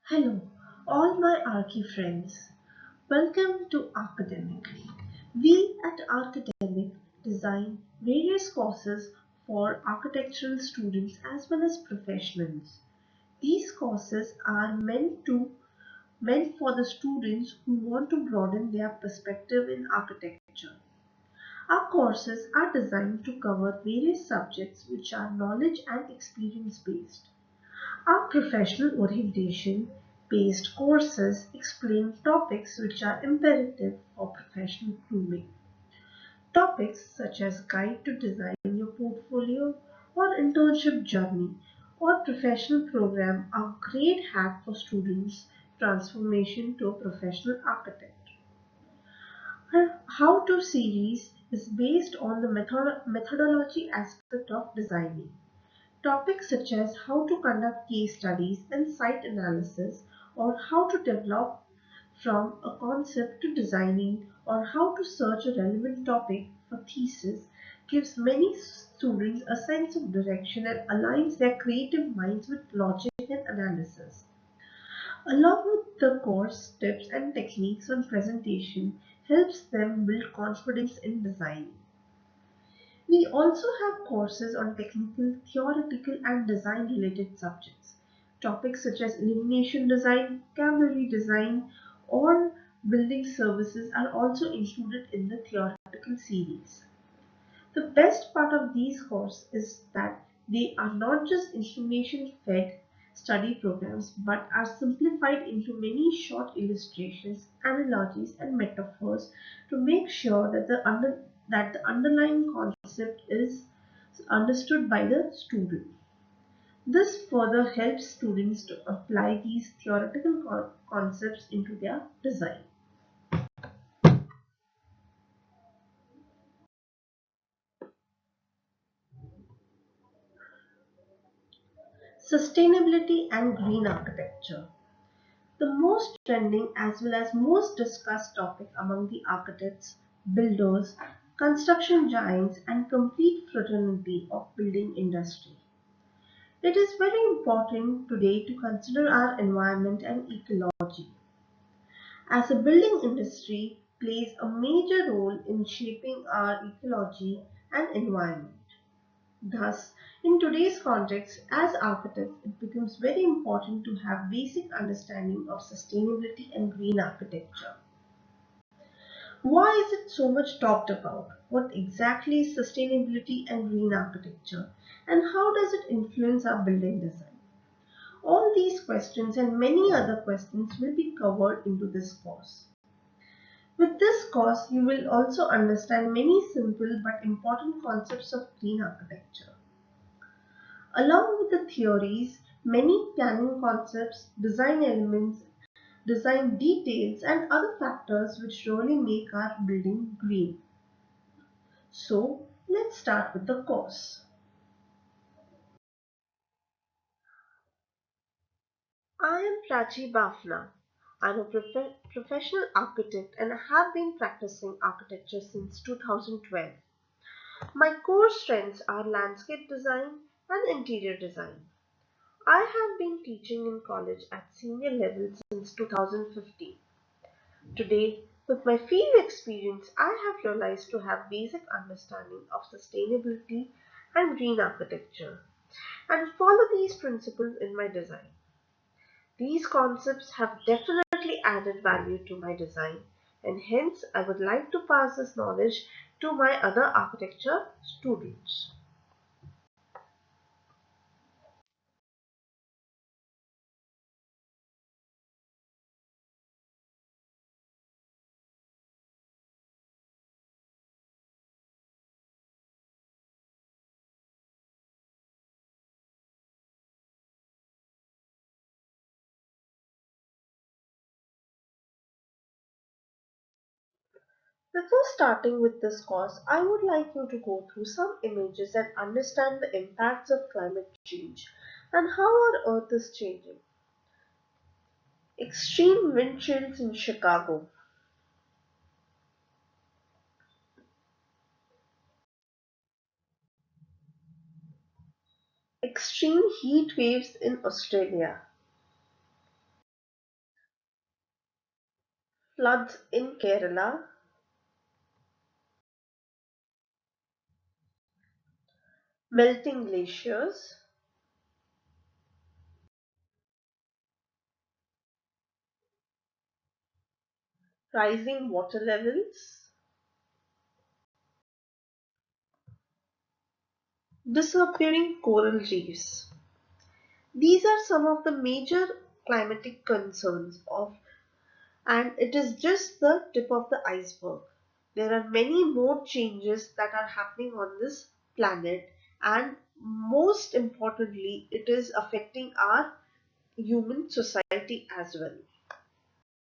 Hello, all my Archi friends. Welcome to Academic. We at Archidemic design various courses for architectural students as well as professionals. These courses are meant for the students who want to broaden their perspective in architecture. Our courses are designed to cover various subjects which are knowledge and experience based. Our professional orientation based courses explain topics which are imperative for professional grooming. Topics such as guide to design your portfolio or internship journey or professional program are great hack for students transformation to a professional architect. Our How to series is based on the methodology aspect of designing. Topics such as how to conduct case studies and site analysis, or how to develop from a concept to designing, or how to search a relevant topic for thesis gives many students a sense of direction and aligns their creative minds with logic and analysis. Along with the course tips and techniques on presentation helps them build confidence in designing. We also have courses on technical, theoretical, and design related subjects. Topics such as illumination design, cavalry design, or building services are also included in the theoretical series. The best part of these courses is that they are not just information fed study programs but are simplified into many short illustrations, analogies, and metaphors to make sure that the underlying concept is understood by the student. This further helps students to apply these theoretical concepts into their design. Sustainability and green architecture. The most trending as well as most discussed topic among the architects, builders, construction giants, and complete fraternity of building industry. It is very important today to consider our environment and ecology, as the building industry plays a major role in shaping our ecology and environment. Thus, in today's context, as architects, it becomes very important to have basic understanding of sustainability and green architecture. Why is it so much talked about? What exactly is sustainability and green architecture? And how does it influence our building design? All these questions and many other questions will be covered into this course. With this course, you will also understand many simple but important concepts of green architecture. Along with the theories, many planning concepts, design elements, design details, and other factors which really make our building green. So, let's start with the course. I am Prachi Bafna. I'm a professional architect and I have been practicing architecture since 2012. My core strengths are landscape design and interior design. I have been teaching in college at senior level since 2015. Today, with my field experience, I have realized to have basic understanding of sustainability and green architecture and follow these principles in my design. These concepts have definitely added value to my design and hence I would like to pass this knowledge to my other architecture students. Before starting with this course, I would like you to go through some images and understand the impacts of climate change and how our earth is changing. Extreme wind chills in Chicago, extreme heat waves in Australia, floods in Kerala, melting glaciers, rising water levels, disappearing coral reefs. These are some of the major climatic concerns of, and it is just the tip of the iceberg. There are many more changes that are happening on this planet, and most importantly, it is affecting our human society as well.